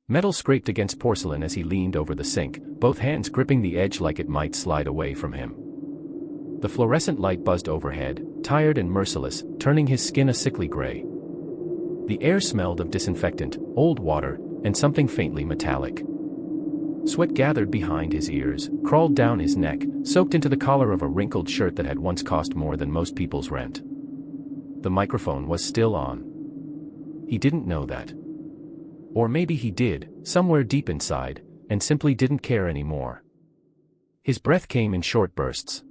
Metal scraped against porcelain as he leaned over the sink, both hands gripping the edge like it might slide away from him. The fluorescent light buzzed overhead, tired and merciless, turning his skin a sickly gray. The air smelled of disinfectant, old water, and something faintly metallic. Sweat gathered behind his ears, crawled down his neck, soaked into the collar of a wrinkled shirt that had once cost more than most people's rent. The microphone was still on. He didn't know that. Or maybe he did, somewhere deep inside, and simply didn't care anymore. His breath came in short bursts.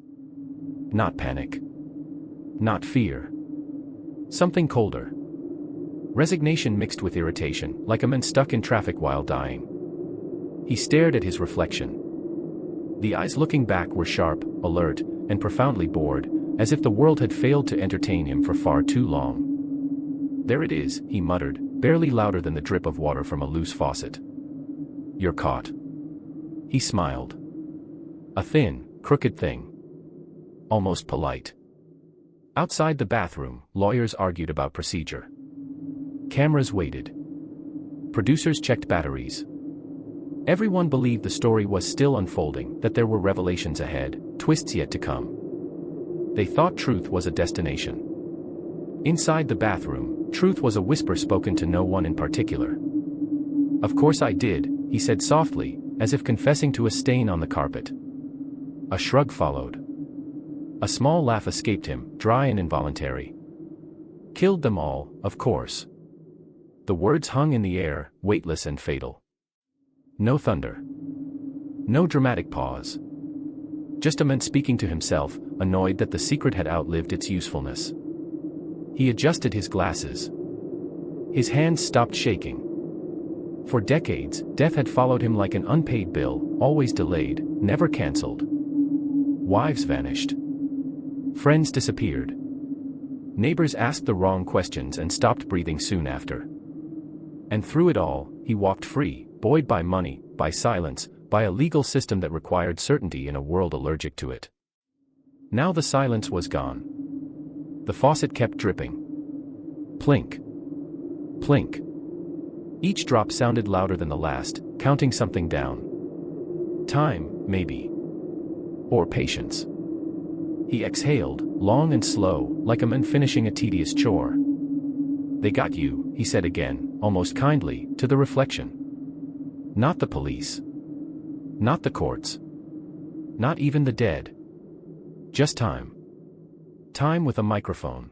Not panic. Not fear. Something colder. Resignation mixed with irritation, like a man stuck in traffic while dying. He stared at his reflection. The eyes looking back were sharp, alert, and profoundly bored, as if the world had failed to entertain him for far too long. "There it is," he muttered, barely louder than the drip of water from a loose faucet. "You're caught." He smiled. A thin, crooked thing. Almost polite. Outside the bathroom, lawyers argued about procedure. Cameras waited. Producers checked batteries. Everyone believed the story was still unfolding, that there were revelations ahead, twists yet to come. They thought truth was a destination. Inside the bathroom, truth was a whisper spoken to no one in particular. "Of course I did," he said softly, as if confessing to a stain on the carpet. A shrug followed. A small laugh escaped him, dry and involuntary. "Killed them all, of course." The words hung in the air, weightless and fatal. No thunder. No dramatic pause. Just a man speaking to himself, annoyed that the secret had outlived its usefulness. He adjusted his glasses. His hands stopped shaking. For decades, death had followed him like an unpaid bill, always delayed, never cancelled. Wives vanished. Friends disappeared. Neighbors asked the wrong questions and stopped breathing soon after. And through it all, he walked free, buoyed by money, by silence, by a legal system that required certainty in a world allergic to it. Now the silence was gone. The faucet kept dripping. Plink. Plink. Each drop sounded louder than the last, counting something down. Time, maybe. Or patience. He exhaled, long and slow, like a man finishing a tedious chore. "They got you," he said again, almost kindly, to the reflection. Not the police. Not the courts. Not even the dead. Just time. Time with a microphone.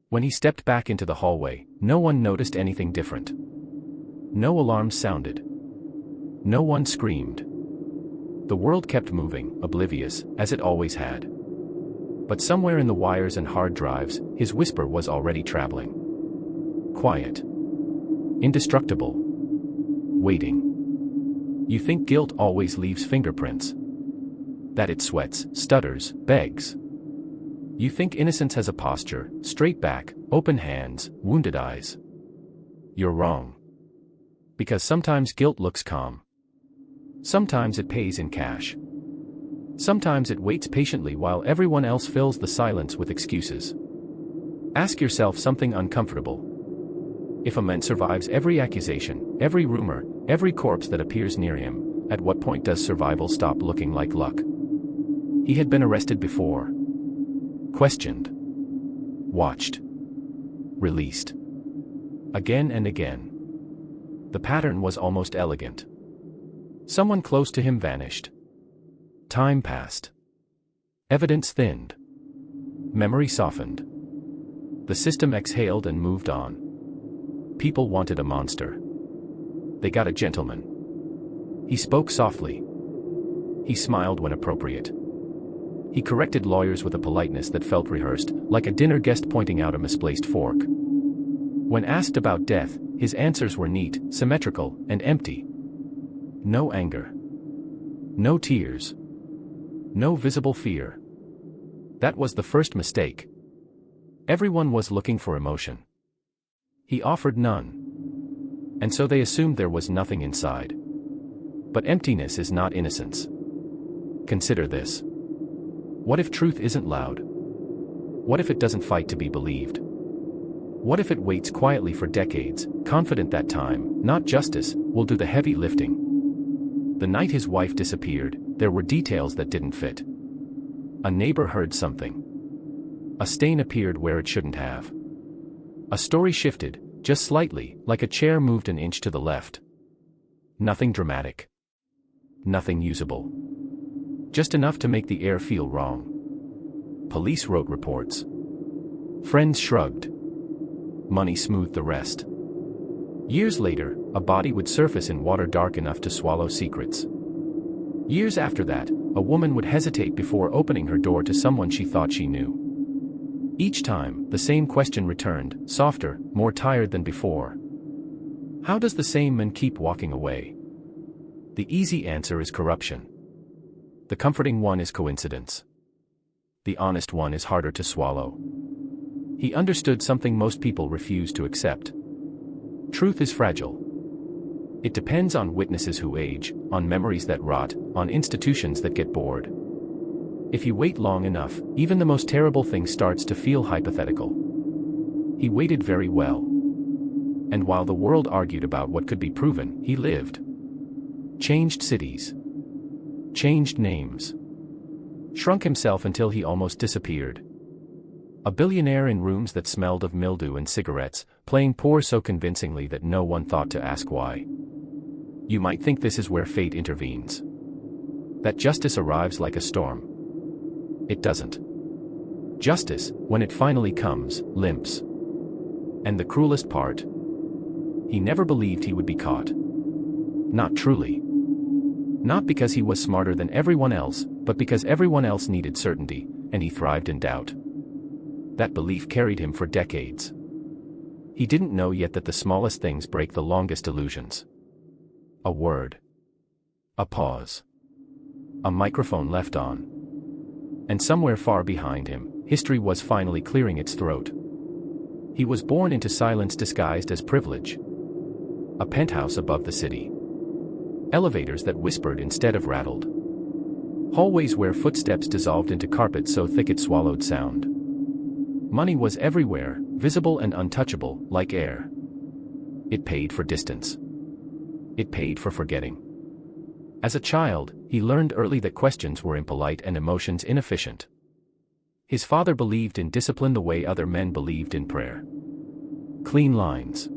When he stepped back into the hallway, no one noticed anything different. No alarms sounded. No one screamed. The world kept moving, oblivious, as it always had. But somewhere in the wires and hard drives, his whisper was already traveling. Quiet. Indestructible. Waiting. You think guilt always leaves fingerprints? That it sweats, stutters, begs? You think innocence has a posture, straight back, open hands, wounded eyes? You're wrong. Because sometimes guilt looks calm. Sometimes it pays in cash. Sometimes it waits patiently while everyone else fills the silence with excuses. Ask yourself something uncomfortable. If a man survives every accusation, every rumor, every corpse that appears near him, at what point does survival stop looking like luck? He had been arrested before. Questioned. Watched. Released. Again and again. The pattern was almost elegant. Someone close to him vanished. Time passed. Evidence thinned. Memory softened. The system exhaled and moved on. People wanted a monster. They got a gentleman. He spoke softly. He smiled when appropriate. He corrected lawyers with a politeness that felt rehearsed, like a dinner guest pointing out a misplaced fork. When asked about death, his answers were neat, symmetrical, and empty. No anger. No tears. No visible fear. That was the first mistake. Everyone was looking for emotion. He offered none. And so they assumed there was nothing inside. But emptiness is not innocence. Consider this. What if truth isn't loud? What if it doesn't fight to be believed? What if it waits quietly for decades, confident that time, not justice, will do the heavy lifting? The night his wife disappeared, there were details that didn't fit. A neighbor heard something. A stain appeared where it shouldn't have. A story shifted, just slightly, like a chair moved an inch to the left. Nothing dramatic. Nothing usable. Just enough to make the air feel wrong. Police wrote reports. Friends shrugged. Money smoothed the rest. Years later, a body would surface in water dark enough to swallow secrets. Years after that, a woman would hesitate before opening her door to someone she thought she knew. Each time, the same question returned, softer, more tired than before. How does the same man keep walking away? The easy answer is corruption. The comforting one is coincidence. The honest one is harder to swallow. He understood something most people refuse to accept. Truth is fragile. It depends on witnesses who age, on memories that rot, on institutions that get bored. If you wait long enough, even the most terrible thing starts to feel hypothetical. He waited very well. And while the world argued about what could be proven, he lived. Changed cities. Changed names. Shrunk himself until he almost disappeared. A billionaire in rooms that smelled of mildew and cigarettes, playing poor so convincingly that no one thought to ask why. You might think this is where fate intervenes. That justice arrives like a storm. It doesn't. Justice, when it finally comes, limps. And the cruelest part? He never believed he would be caught. Not truly. Not because he was smarter than everyone else, but because everyone else needed certainty, and he thrived in doubt. That belief carried him for decades. He didn't know yet that the smallest things break the longest illusions. A word. A pause. A microphone left on. And somewhere far behind him, history was finally clearing its throat. He was born into silence disguised as privilege. A penthouse above the city. Elevators that whispered instead of rattled. Hallways where footsteps dissolved into carpet so thick it swallowed sound. Money was everywhere, visible and untouchable, like air. It paid for distance. It paid for forgetting. As a child, he learned early that questions were impolite and emotions inefficient. His father believed in discipline the way other men believed in prayer. Clean lines.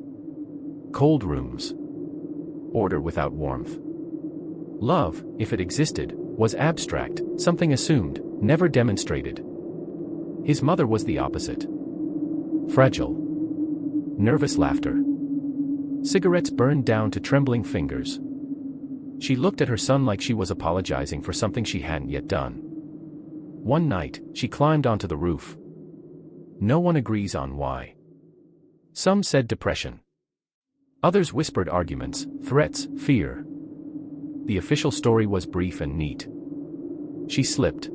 Cold rooms. Order without warmth. Love, if it existed, was abstract, something assumed, never demonstrated. His mother was the opposite. Fragile. Nervous laughter. Cigarettes burned down to trembling fingers. She looked at her son like she was apologizing for something she hadn't yet done. One night, she climbed onto the roof. No one agrees on why. Some said depression. Others whispered arguments, threats, fear. The official story was brief and neat. She slipped.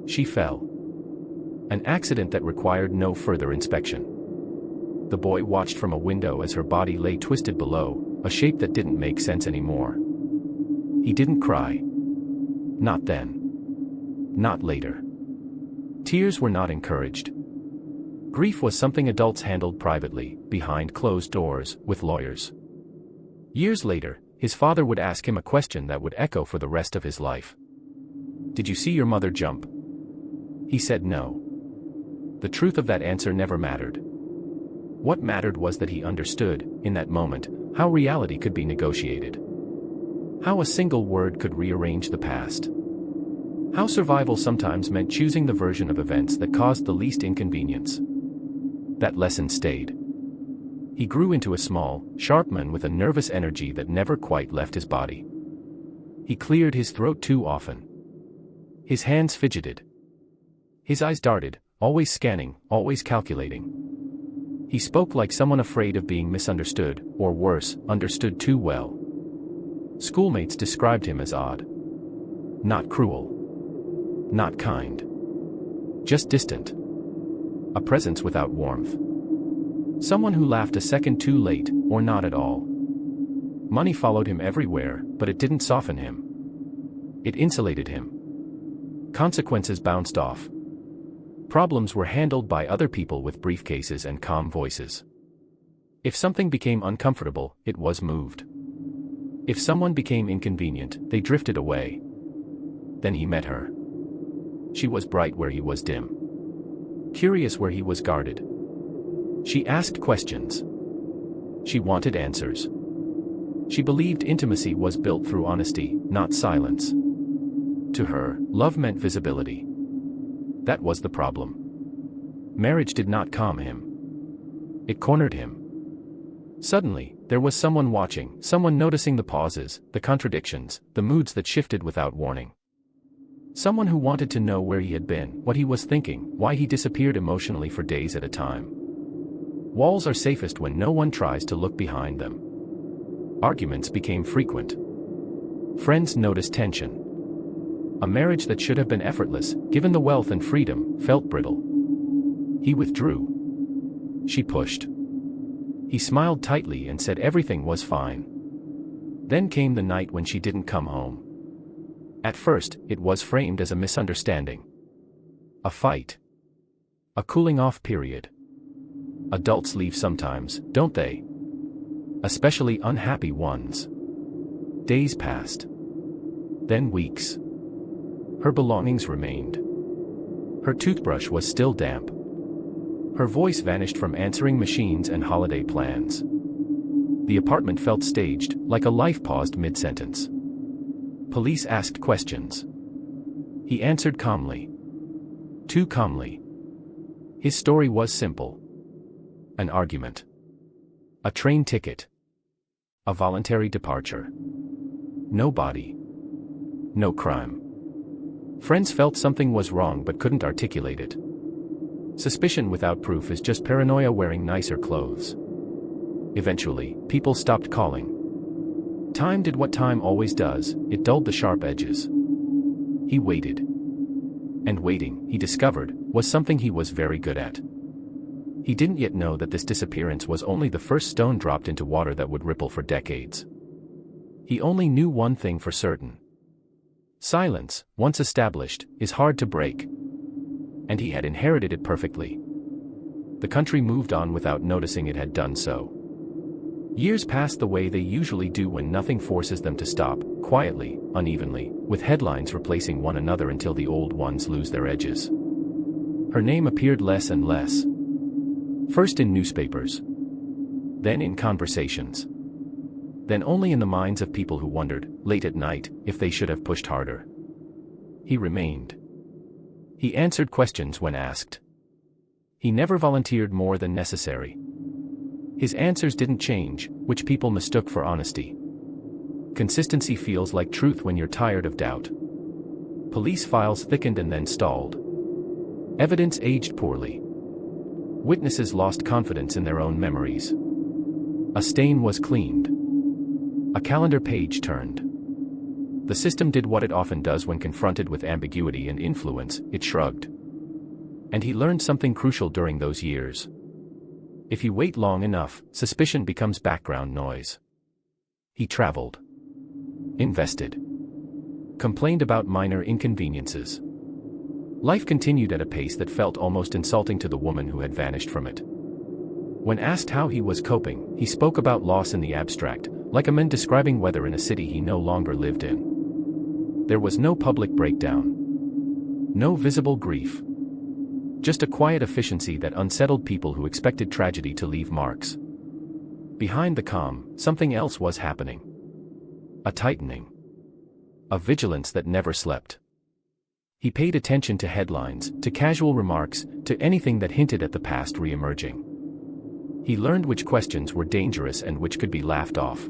She fell. An accident that required no further inspection. The boy watched from a window as her body lay twisted below, a shape that didn't make sense anymore. He didn't cry. Not then. Not later. Tears were not encouraged. Grief was something adults handled privately, behind closed doors, with lawyers. Years later, his father would ask him a question that would echo for the rest of his life. Did you see your mother jump? He said no. The truth of that answer never mattered. What mattered was that he understood, in that moment, how reality could be negotiated. How a single word could rearrange the past. How survival sometimes meant choosing the version of events that caused the least inconvenience. That lesson stayed. He grew into a small, sharp man with a nervous energy that never quite left his body. He cleared his throat too often. His hands fidgeted. His eyes darted, always scanning, always calculating. He spoke like someone afraid of being misunderstood, or worse, understood too well. Schoolmates described him as odd. Not cruel. Not kind. Just distant. A presence without warmth. Someone who laughed a second too late, or not at all. Money followed him everywhere, but it didn't soften him. It insulated him. Consequences bounced off. Problems were handled by other people with briefcases and calm voices. If something became uncomfortable, it was moved. If someone became inconvenient, they drifted away. Then he met her. She was bright where he was dim. Curious where he was guarded. She asked questions. She wanted answers. She believed intimacy was built through honesty, not silence. To her, love meant visibility. That was the problem. Marriage did not calm him. It cornered him. Suddenly, there was someone watching, someone noticing the pauses, the contradictions, the moods that shifted without warning. Someone who wanted to know where he had been, what he was thinking, why he disappeared emotionally for days at a time. Walls are safest when no one tries to look behind them. Arguments became frequent. Friends noticed tension. A marriage that should have been effortless, given the wealth and freedom, felt brittle. He withdrew. She pushed. He smiled tightly and said everything was fine. Then came the night when she didn't come home. At first, it was framed as a misunderstanding. A fight. A cooling-off period. Adults leave sometimes, don't they? Especially unhappy ones. Days passed. Then weeks. Her belongings remained. Her toothbrush was still damp. Her voice vanished from answering machines and holiday plans. The apartment felt staged, like a life paused mid-sentence. Police asked questions. He answered calmly. Too calmly. His story was simple. An argument. A train ticket. A voluntary departure. No body. No crime. Friends felt something was wrong but couldn't articulate it. Suspicion without proof is just paranoia wearing nicer clothes. Eventually, people stopped calling. Time did what time always does, it dulled the sharp edges. He waited. And waiting, he discovered, was something he was very good at. He didn't yet know that this disappearance was only the first stone dropped into water that would ripple for decades. He only knew one thing for certain. Silence, once established, is hard to break. And he had inherited it perfectly. The country moved on without noticing it had done so. Years passed the way they usually do when nothing forces them to stop, quietly, unevenly, with headlines replacing one another until the old ones lose their edges. Her name appeared less and less. First in newspapers. Then in conversations. Then only in the minds of people who wondered, late at night, if they should have pushed harder. He remained. He answered questions when asked. He never volunteered more than necessary. His answers didn't change, which people mistook for honesty. Consistency feels like truth when you're tired of doubt. Police files thickened and then stalled. Evidence aged poorly. Witnesses lost confidence in their own memories. A stain was cleaned. A calendar page turned. The system did what it often does when confronted with ambiguity and influence, it shrugged. And he learned something crucial during those years. If you wait long enough, suspicion becomes background noise. He traveled. Invested. Complained about minor inconveniences. Life continued at a pace that felt almost insulting to the woman who had vanished from it. When asked how he was coping, he spoke about loss in the abstract, like a man describing weather in a city he no longer lived in. There was no public breakdown. No visible grief. Just a quiet efficiency that unsettled people who expected tragedy to leave marks. Behind the calm, something else was happening. A tightening. A vigilance that never slept. He paid attention to headlines, to casual remarks, to anything that hinted at the past re-emerging. He learned which questions were dangerous and which could be laughed off.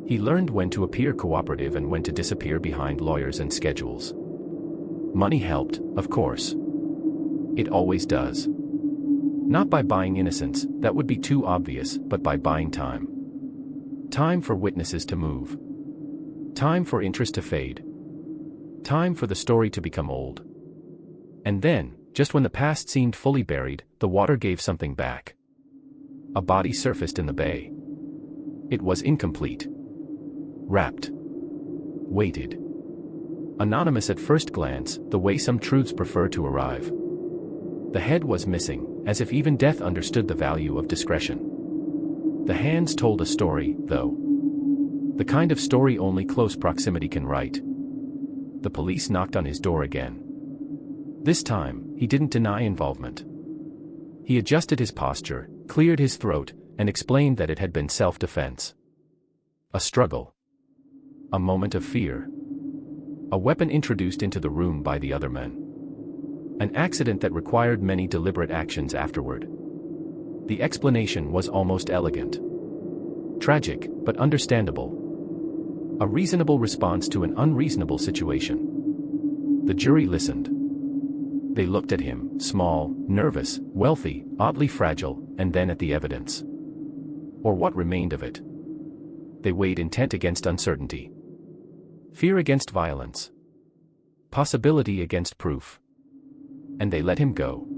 He learned when to appear cooperative and when to disappear behind lawyers and schedules. Money helped, of course. It always does. Not by buying innocence, that would be too obvious, but by buying time. Time for witnesses to move. Time for interest to fade. Time for the story to become old. And then, just when the past seemed fully buried, the water gave something back. A body surfaced in the bay. It was incomplete. Wrapped. Weighted. Anonymous at first glance, the way some truths prefer to arrive. The head was missing, as if even death understood the value of discretion. The hands told a story, though. The kind of story only close proximity can write. The police knocked on his door again. This time, he didn't deny involvement. He adjusted his posture, cleared his throat, and explained that it had been self-defense. A struggle. A moment of fear. A weapon introduced into the room by the other men. An accident that required many deliberate actions afterward. The explanation was almost elegant. Tragic, but understandable. A reasonable response to an unreasonable situation. The jury listened. They looked at him, small, nervous, wealthy, oddly fragile, and then at the evidence. Or what remained of it. They weighed intent against uncertainty. Fear against violence. Possibility against proof. And they let him go.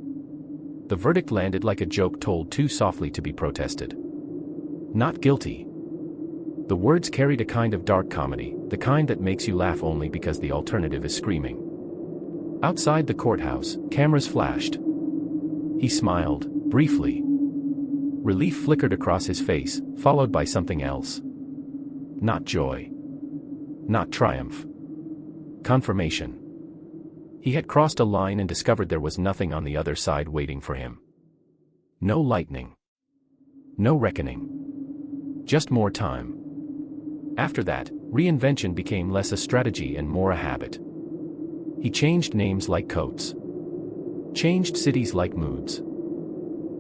The verdict landed like a joke told too softly to be protested. Not guilty. The words carried a kind of dark comedy, the kind that makes you laugh only because the alternative is screaming. Outside the courthouse, cameras flashed. He smiled, briefly. Relief flickered across his face, followed by something else. Not joy. Not triumph. Confirmation. He had crossed a line and discovered there was nothing on the other side waiting for him. No lightning. No reckoning. Just more time. After that, reinvention became less a strategy and more a habit. He changed names like coats. Changed cities like moods.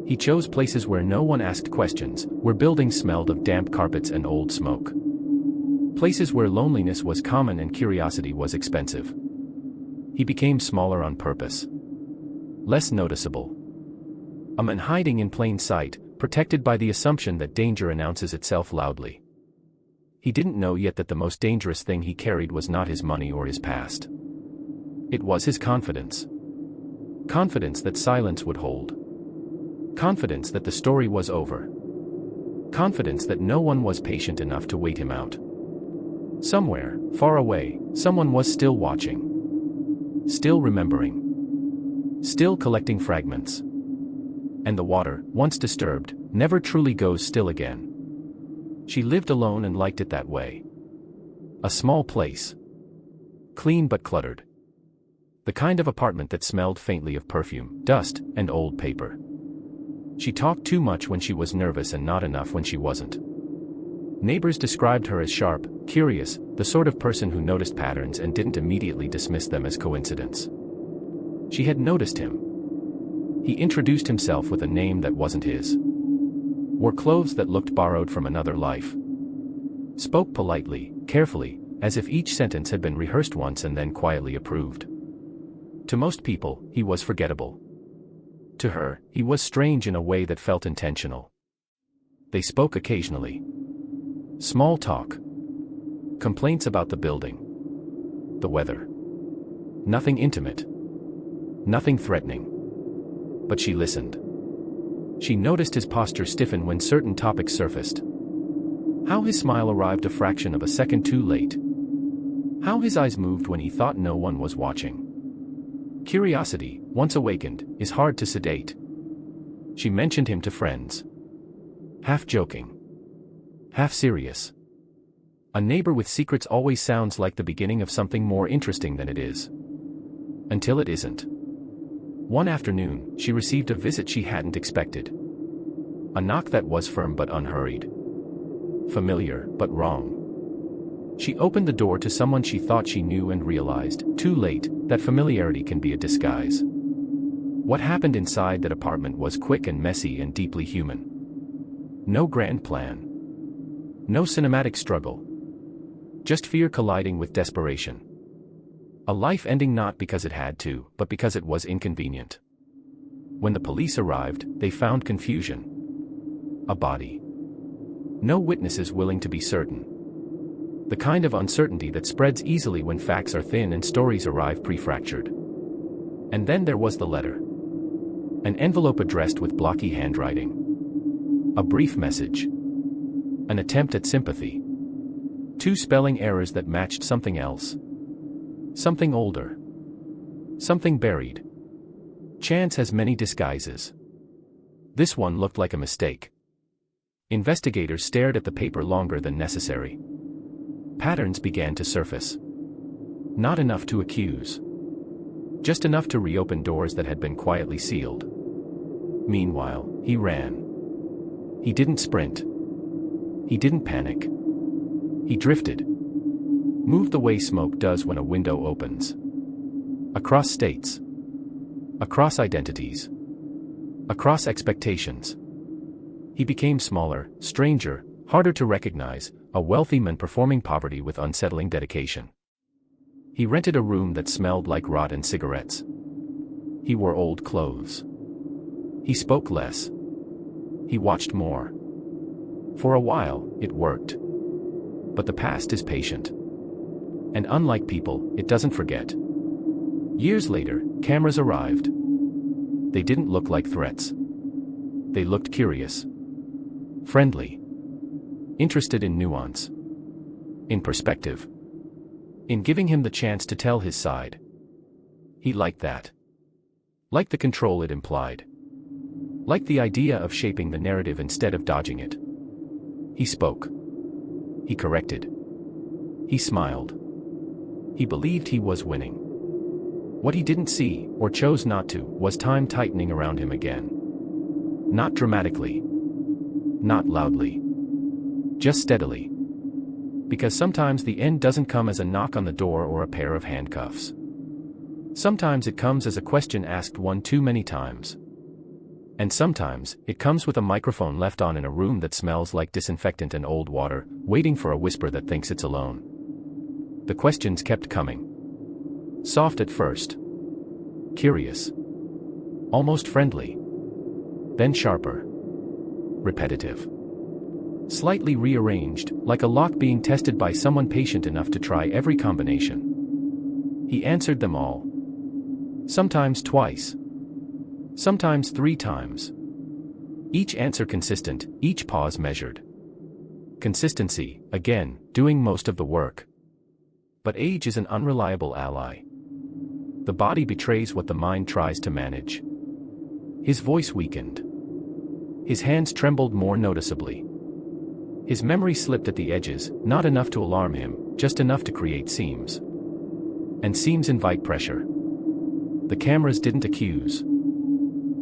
He chose places where no one asked questions, where buildings smelled of damp carpets and old smoke. Places where loneliness was common and curiosity was expensive. He became smaller on purpose. Less noticeable. A man hiding in plain sight, protected by the assumption that danger announces itself loudly. He didn't know yet that the most dangerous thing he carried was not his money or his past. It was his confidence. Confidence that silence would hold. Confidence that the story was over. Confidence that no one was patient enough to wait him out. Somewhere, far away, someone was still watching. Still remembering. Still collecting fragments. And the water, once disturbed, never truly goes still again. She lived alone and liked it that way. A small place. Clean but cluttered. The kind of apartment that smelled faintly of perfume, dust, and old paper. She talked too much when she was nervous and not enough when she wasn't. Neighbors described her as sharp, curious, the sort of person who noticed patterns and didn't immediately dismiss them as coincidence. She had noticed him. He introduced himself with a name that wasn't his. Wore clothes that looked borrowed from another life. Spoke politely, carefully, as if each sentence had been rehearsed once and then quietly approved. To most people, he was forgettable. To her, he was strange in a way that felt intentional. They spoke occasionally. Small talk. Complaints about the building. The weather. Nothing intimate. Nothing threatening. But she listened. She noticed his posture stiffen when certain topics surfaced. How his smile arrived a fraction of a second too late. How his eyes moved when he thought no one was watching. Curiosity, once awakened, is hard to sedate. She mentioned him to friends. Half joking. Half serious. A neighbor with secrets always sounds like the beginning of something more interesting than it is. Until it isn't. One afternoon, she received a visit she hadn't expected. A knock that was firm but unhurried. Familiar, but wrong. She opened the door to someone she thought she knew and realized, too late, that familiarity can be a disguise. What happened inside that apartment was quick and messy and deeply human. No grand plan. No cinematic struggle. Just fear colliding with desperation. A life ending not because it had to, but because it was inconvenient. When the police arrived, they found confusion. A body. No witnesses willing to be certain. The kind of uncertainty that spreads easily when facts are thin and stories arrive pre-fractured. And then there was the letter. An envelope addressed with blocky handwriting. A brief message. An attempt at sympathy. 2 spelling errors that matched something else. Something older. Something buried. Chance has many disguises. This one looked like a mistake. Investigators stared at the paper longer than necessary. Patterns began to surface. Not enough to accuse. Just enough to reopen doors that had been quietly sealed. Meanwhile, he ran. He didn't sprint. He didn't panic. He drifted. Moved the way smoke does when a window opens. Across states. Across identities. Across expectations. He became smaller, stranger, harder to recognize, a wealthy man performing poverty with unsettling dedication. He rented a room that smelled like rot and cigarettes. He wore old clothes. He spoke less. He watched more. For a while, it worked. But the past is patient. And unlike people, it doesn't forget. Years later, cameras arrived. They didn't look like threats. They looked curious. Friendly. Interested in nuance. In perspective. In giving him the chance to tell his side. He liked that. Liked the control it implied. Liked the idea of shaping the narrative instead of dodging it. He spoke. He corrected. He smiled. He believed he was winning. What he didn't see, or chose not to, was time tightening around him again. Not dramatically. Not loudly. Just steadily. Because sometimes the end doesn't come as a knock on the door or a pair of handcuffs. Sometimes it comes as a question asked one too many times. And sometimes, it comes with a microphone left on in a room that smells like disinfectant and old water, waiting for a whisper that thinks it's alone. The questions kept coming. Soft at first. Curious. Almost friendly. Then sharper. Repetitive. Slightly rearranged, like a lock being tested by someone patient enough to try every combination. He answered them all. Sometimes twice. Sometimes 3 times. Each answer consistent, each pause measured. Consistency, again, doing most of the work. But age is an unreliable ally. The body betrays what the mind tries to manage. His voice weakened. His hands trembled more noticeably. His memory slipped at the edges, not enough to alarm him, just enough to create seams. And seams invite pressure. The cameras didn't accuse.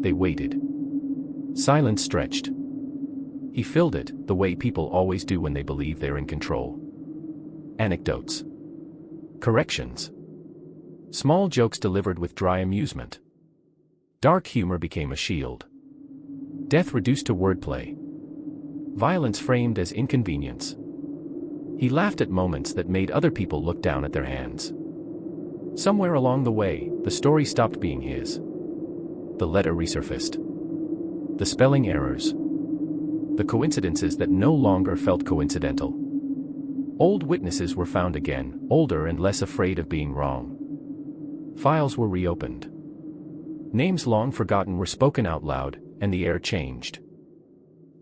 They waited. Silence stretched. He filled it, the way people always do when they believe they're in control. Anecdotes. Corrections. Small jokes delivered with dry amusement. Dark humor became a shield. Death reduced to wordplay. Violence framed as inconvenience. He laughed at moments that made other people look down at their hands. Somewhere along the way, the story stopped being his. The letter resurfaced. The spelling errors. The coincidences that no longer felt coincidental. Old witnesses were found again, older and less afraid of being wrong. Files were reopened. Names long forgotten were spoken out loud, and the air changed.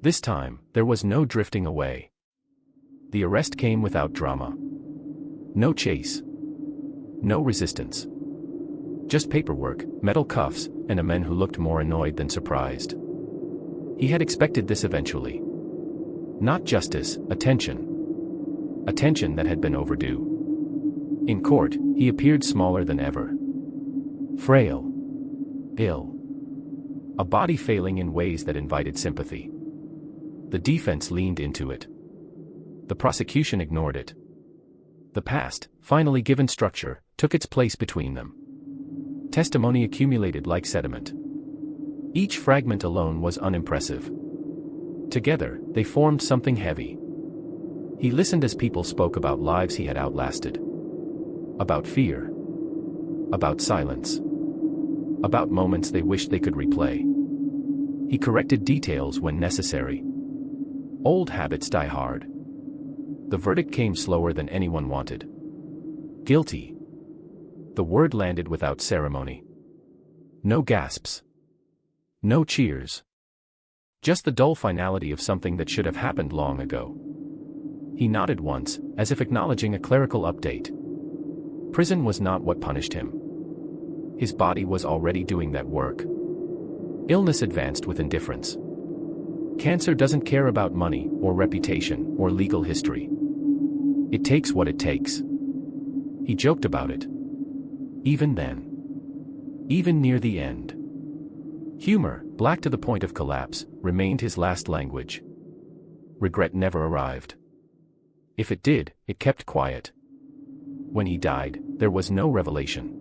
This time, there was no drifting away. The arrest came without drama. No chase. No resistance. Just paperwork, metal cuffs, and a man who looked more annoyed than surprised. He had expected this eventually. Not justice, attention. Attention that had been overdue. In court, he appeared smaller than ever. Frail. Ill. A body failing in ways that invited sympathy. The defense leaned into it. The prosecution ignored it. The past, finally given structure, took its place between them. Testimony accumulated like sediment. Each fragment alone was unimpressive. Together, they formed something heavy. He listened as people spoke about lives he had outlasted. About fear. About silence. About moments they wished they could replay. He corrected details when necessary. Old habits die hard. The verdict came slower than anyone wanted. Guilty. The word landed without ceremony. No gasps. No cheers. Just the dull finality of something that should have happened long ago. He nodded once, as if acknowledging a clerical update. Prison was not what punished him. His body was already doing that work. Illness advanced with indifference. Cancer doesn't care about money, or reputation, or legal history. It takes what it takes. He joked about it. Even then. Even near the end. Humor, black to the point of collapse, remained his last language. Regret never arrived. If it did, it kept quiet. When he died, there was no revelation.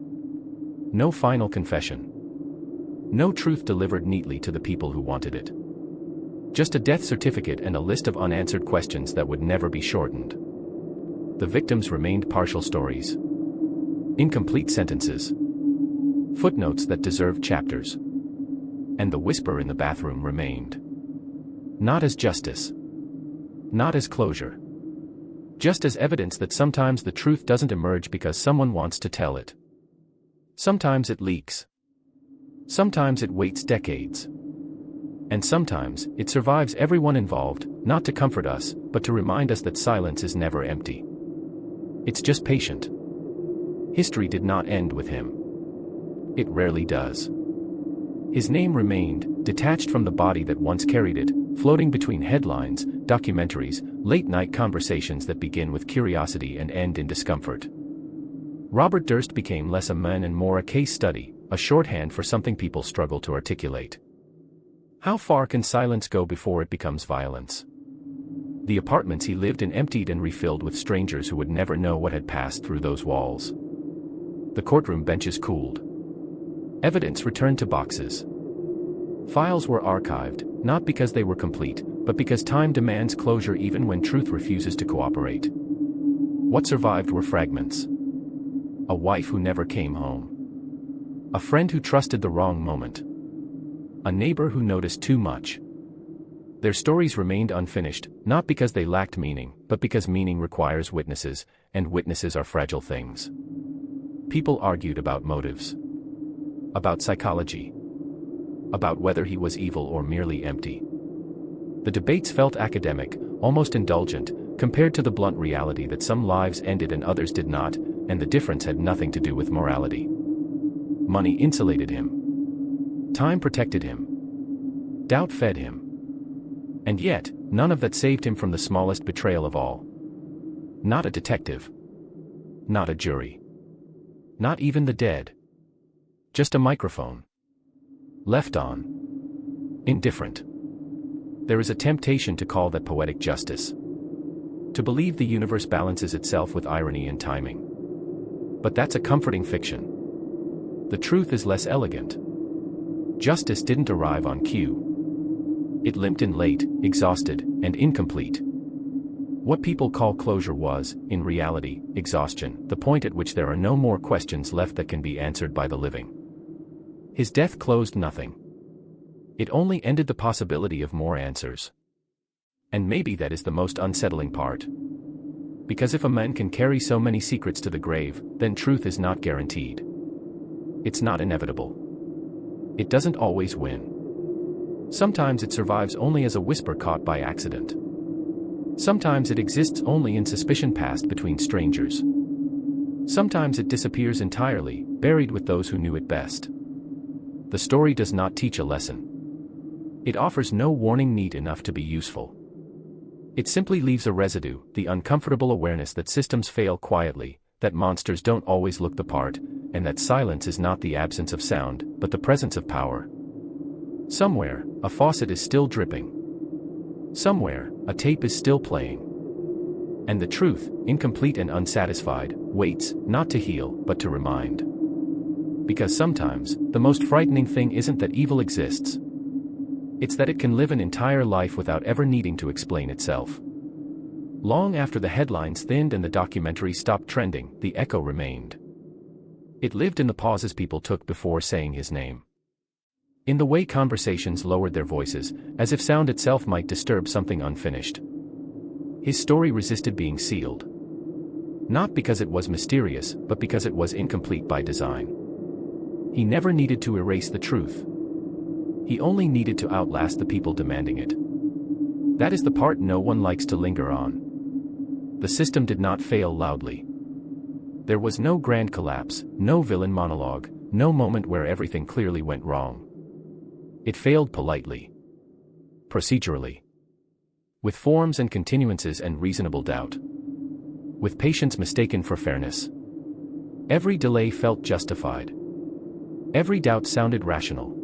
No final confession. No truth delivered neatly to the people who wanted it. Just a death certificate and a list of unanswered questions that would never be shortened. The victims remained partial stories. Incomplete sentences. Footnotes that deserved chapters. And the whisper in the bathroom remained. Not as justice. Not as closure. Just as evidence that sometimes the truth doesn't emerge because someone wants to tell it. Sometimes it leaks. Sometimes it waits decades. And sometimes, it survives everyone involved, not to comfort us, but to remind us that silence is never empty. It's just patient. History did not end with him. It rarely does. His name remained, detached from the body that once carried it, floating between headlines, documentaries, late-night conversations that begin with curiosity and end in discomfort. Robert Durst became less a man and more a case study, a shorthand for something people struggle to articulate. How far can silence go before it becomes violence? The apartments he lived in emptied and refilled with strangers who would never know what had passed through those walls. The courtroom benches cooled. Evidence returned to boxes. Files were archived, not because they were complete, but because time demands closure even when truth refuses to cooperate. What survived were fragments. A wife who never came home. A friend who trusted the wrong moment. A neighbor who noticed too much. Their stories remained unfinished, not because they lacked meaning, but because meaning requires witnesses, and witnesses are fragile things. People argued about motives. About psychology. About whether he was evil or merely empty. The debates felt academic, almost indulgent, compared to the blunt reality that some lives ended and others did not, and the difference had nothing to do with morality. Money insulated him. Time protected him. Doubt fed him. And yet, none of that saved him from the smallest betrayal of all. Not a detective. Not a jury. Not even the dead. Just a microphone. Left on. Indifferent. There is a temptation to call that poetic justice. To believe the universe balances itself with irony and timing. But that's a comforting fiction. The truth is less elegant. Justice didn't arrive on cue. It limped in late, exhausted, and incomplete. What people call closure was, in reality, exhaustion, the point at which there are no more questions left that can be answered by the living. His death closed nothing. It only ended the possibility of more answers. And maybe that is the most unsettling part. Because if a man can carry so many secrets to the grave, then truth is not guaranteed. It's not inevitable. It doesn't always win. Sometimes it survives only as a whisper caught by accident. Sometimes it exists only in suspicion passed between strangers. Sometimes it disappears entirely, buried with those who knew it best. The story does not teach a lesson. It offers no warning neat enough to be useful. It simply leaves a residue, the uncomfortable awareness that systems fail quietly, that monsters don't always look the part, and that silence is not the absence of sound, but the presence of power. Somewhere, a faucet is still dripping. Somewhere, a tape is still playing. And the truth, incomplete and unsatisfied, waits, not to heal, but to remind. Because sometimes, the most frightening thing isn't that evil exists. It's that it can live an entire life without ever needing to explain itself. Long after the headlines thinned and the documentary stopped trending, the echo remained. It lived in the pauses people took before saying his name. In the way conversations lowered their voices, as if sound itself might disturb something unfinished. His story resisted being sealed. Not because it was mysterious, but because it was incomplete by design. He never needed to erase the truth. He only needed to outlast the people demanding it. That is the part no one likes to linger on. The system did not fail loudly. There was no grand collapse, no villain monologue, No moment where everything clearly went wrong. It failed politely. Procedurally. With forms and continuances and reasonable doubt. With patience mistaken for fairness. Every delay felt justified. Every doubt sounded rational.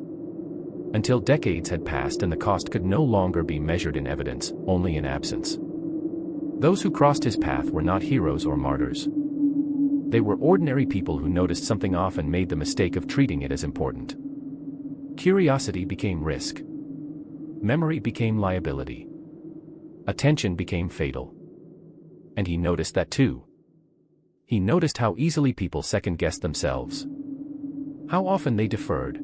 Until decades had passed and the cost could no longer be measured in evidence, only in absence. Those who crossed his path were not heroes or martyrs. They were ordinary people who noticed something off and made the mistake of treating it as important. Curiosity became risk. Memory became liability. Attention became fatal. And he noticed that too. He noticed how easily people second-guessed themselves. How often they deferred.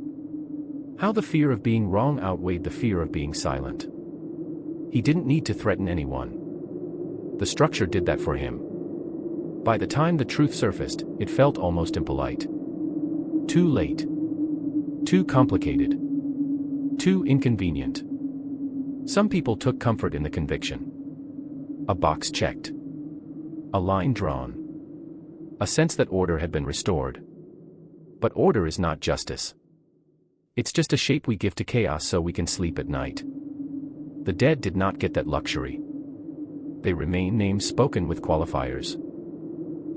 How the fear of being wrong outweighed the fear of being silent. He didn't need to threaten anyone. The structure did that for him. By the time the truth surfaced, it felt almost impolite. Too late. Too complicated. Too inconvenient. Some people took comfort in the conviction. A box checked. A line drawn. A sense that order had been restored. But order is not justice. It's just a shape we give to chaos so we can sleep at night. The dead did not get that luxury. They remain names spoken with qualifiers.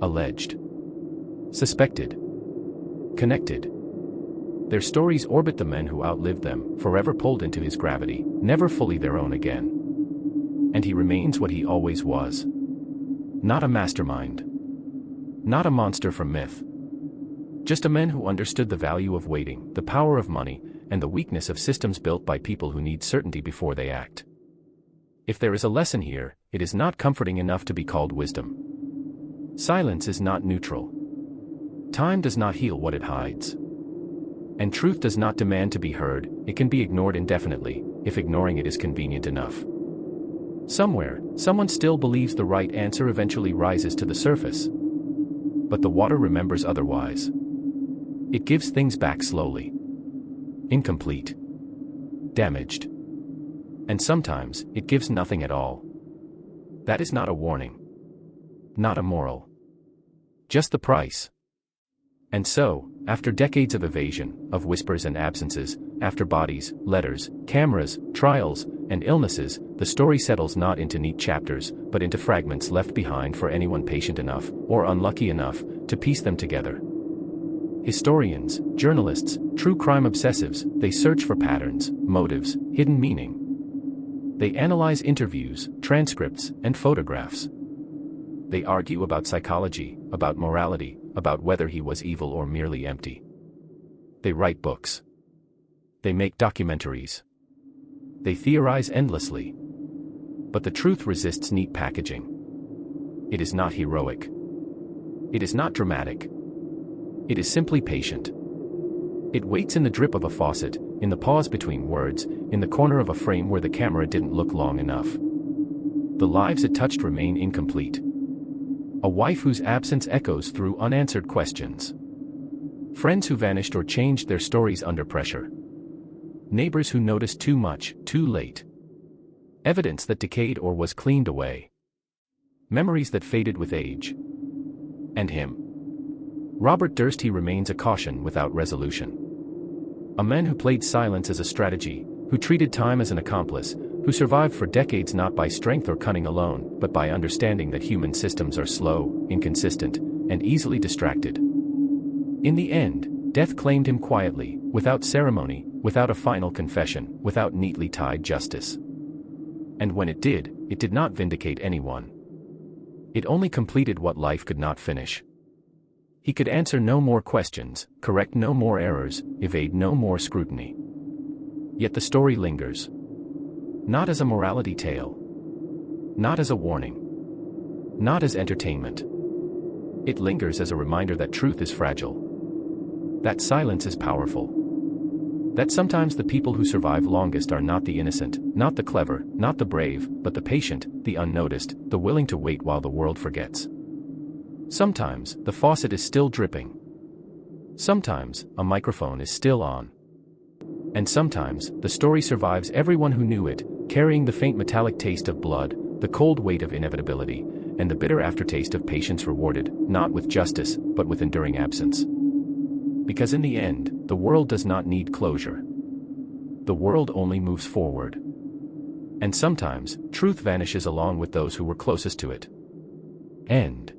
Alleged. Suspected. Connected. Their stories orbit the men who outlived them, forever pulled into his gravity, never fully their own again. And he remains what he always was. Not a mastermind. Not a monster from myth. Just a man who understood the value of waiting, the power of money, and the weakness of systems built by people who need certainty before they act. If there is a lesson here, it is not comforting enough to be called wisdom. Silence is not neutral. Time does not heal what it hides. And truth does not demand to be heard, it can be ignored indefinitely, if ignoring it is convenient enough. Somewhere, someone still believes the right answer eventually rises to the surface. But the water remembers otherwise. It gives things back slowly. Incomplete. Damaged. And sometimes, it gives nothing at all. That is not a warning. Not a moral. Just the price. And so, after decades of evasion, of whispers and absences, after bodies, letters, cameras, trials, and illnesses, the story settles not into neat chapters, but into fragments left behind for anyone patient enough, or unlucky enough, to piece them together. Historians, journalists, true crime obsessives, they search for patterns, motives, hidden meaning. They analyze interviews, transcripts, and photographs. They argue about psychology, about morality, about whether he was evil or merely empty. They write books. They make documentaries. They theorize endlessly. But the truth resists neat packaging. It is not heroic. It is not dramatic. It is simply patient. It waits in the drip of a faucet, in the pause between words, in the corner of a frame where the camera didn't look long enough. The lives it touched remain incomplete. A wife whose absence echoes through unanswered questions. Friends who vanished or changed their stories under pressure. Neighbors who noticed too much, too late. Evidence that decayed or was cleaned away. Memories that faded with age. And him. Robert Durst, he remains a caution without resolution. A man who played silence as a strategy, who treated time as an accomplice, who survived for decades not by strength or cunning alone, but by understanding that human systems are slow, inconsistent, and easily distracted. In the end, death claimed him quietly, without ceremony, without a final confession, without neatly tied justice. And when it did not vindicate anyone. It only completed what life could not finish. He could answer no more questions, correct no more errors, evade no more scrutiny. Yet the story lingers. Not as a morality tale. Not as a warning. Not as entertainment. It lingers as a reminder that truth is fragile. That silence is powerful. That sometimes the people who survive longest are not the innocent, not the clever, not the brave, but the patient, the unnoticed, the willing to wait while the world forgets. Sometimes, the faucet is still dripping. Sometimes, a microphone is still on. And sometimes, the story survives everyone who knew it, carrying the faint metallic taste of blood, the cold weight of inevitability, and the bitter aftertaste of patience rewarded, not with justice, but with enduring absence. Because in the end, the world does not need closure. The world only moves forward. And sometimes, truth vanishes along with those who were closest to it. End.